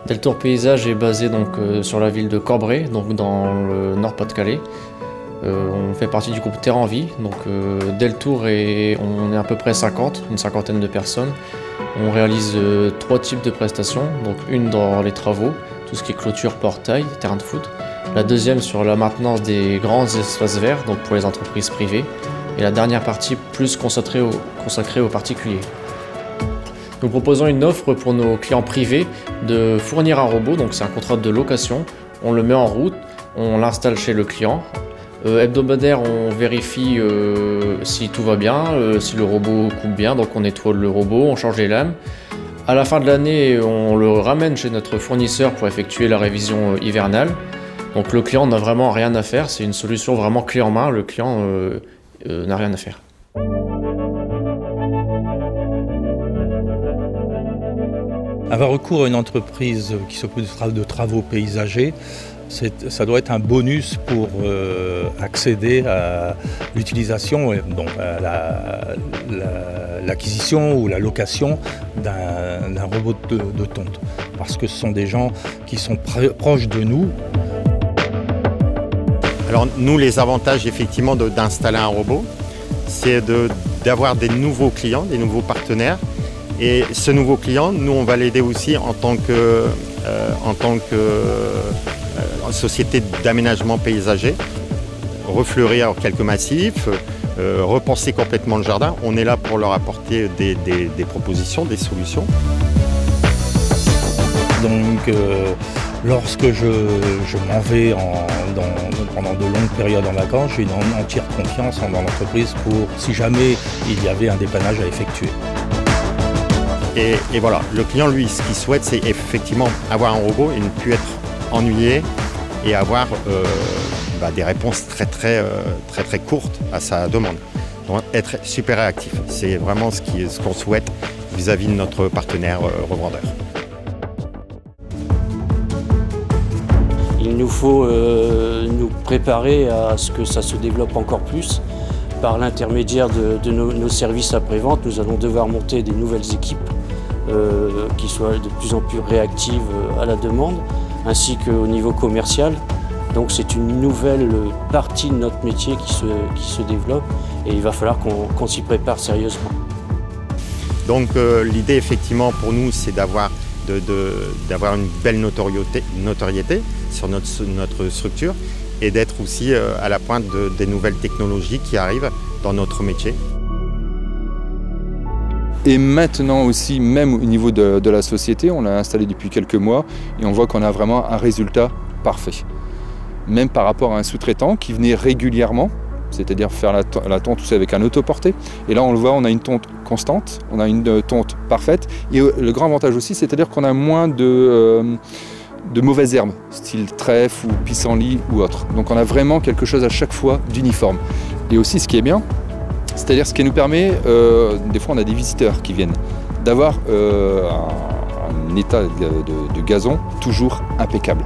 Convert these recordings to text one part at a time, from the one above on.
Deltour Paysage est basé sur la ville de Corbray, donc dans le Nord Pas-de-Calais. On fait partie du groupe Terre en Vie. Deltour, on est à peu près 50, une cinquantaine de personnes. On réalise 3 types de prestations. Donc une dans les travaux, tout ce qui est clôture, portail, terrain de foot. La deuxième sur la maintenance des grands espaces verts, donc pour les entreprises privées. Et la dernière partie plus consacrée aux particuliers. Nous proposons une offre pour nos clients privés de fournir un robot, donc c'est un contrat de location. On le met en route, on l'installe chez le client. Hebdomadaire, on vérifie si tout va bien, si le robot coupe bien, donc on nettoie le robot, on change les lames. À la fin de l'année, on le ramène chez notre fournisseur pour effectuer la révision hivernale. Donc le client n'a vraiment rien à faire, c'est une solution vraiment clé en main, le client n'a rien à faire. Avoir recours à une entreprise qui s'occupe de travaux paysagers, ça doit être un bonus pour accéder à l'utilisation, donc à l'acquisition ou la location d'un robot de tonte. Parce que ce sont des gens qui sont proches de nous. Alors nous, les avantages effectivement d'installer un robot, c'est d'avoir des nouveaux clients, des nouveaux partenaires. Et ce nouveau client, nous, on va l'aider aussi en tant que société d'aménagement paysager, refleurir quelques massifs, repenser complètement le jardin. On est là pour leur apporter des propositions, des solutions. Donc, lorsque je m'en vais pendant de longues périodes en vacances, j'ai une entière confiance dans l'entreprise pour si jamais il y avait un dépannage à effectuer. Et voilà, le client, lui, ce qu'il souhaite, c'est effectivement avoir un robot et ne plus être ennuyé et avoir des réponses très courtes à sa demande. Donc être super réactif, c'est vraiment ce qu'on souhaite vis-à-vis de notre partenaire revendeur. Il nous faut nous préparer à ce que ça se développe encore plus. Par l'intermédiaire de nos services après-vente, nous allons devoir monter des nouvelles équipes qui soient de plus en plus réactives à la demande, ainsi qu'au niveau commercial. Donc c'est une nouvelle partie de notre métier qui se développe et il va falloir qu'on s'y prépare sérieusement. Donc l'idée effectivement pour nous, c'est d'avoir une belle notoriété sur notre structure et d'être aussi à la pointe des nouvelles technologies qui arrivent dans notre métier. Et maintenant aussi, même au niveau de la société, on l'a installé depuis quelques mois et on voit qu'on a vraiment un résultat parfait. Même par rapport à un sous-traitant qui venait régulièrement, c'est-à-dire faire la tonte aussi avec un autoporté. Et là, on le voit, on a une tonte constante, on a une tonte parfaite. Et le grand avantage aussi, c'est-à-dire qu'on a moins de mauvaises herbes, style trèfle ou pissenlit ou autre. Donc on a vraiment quelque chose à chaque fois d'uniforme. Et aussi, ce qui est bien, c'est-à-dire ce qui nous permet, des fois on a des visiteurs qui viennent, d'avoir un état de gazon toujours impeccable.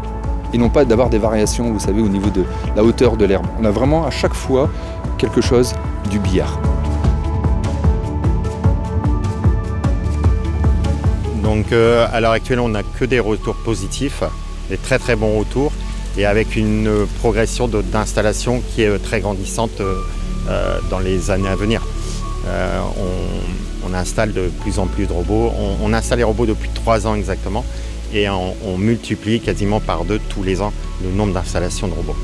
Et non pas d'avoir des variations, vous savez, au niveau de la hauteur de l'herbe. On a vraiment à chaque fois quelque chose du billard. Donc à l'heure actuelle, on n'a que des retours positifs, des très bons retours, et avec une progression d'installation qui est très grandissante dans les années à venir. On installe de plus en plus de robots. On installe les robots depuis 3 ans exactement et on multiplie quasiment par 2 tous les ans le nombre d'installations de robots.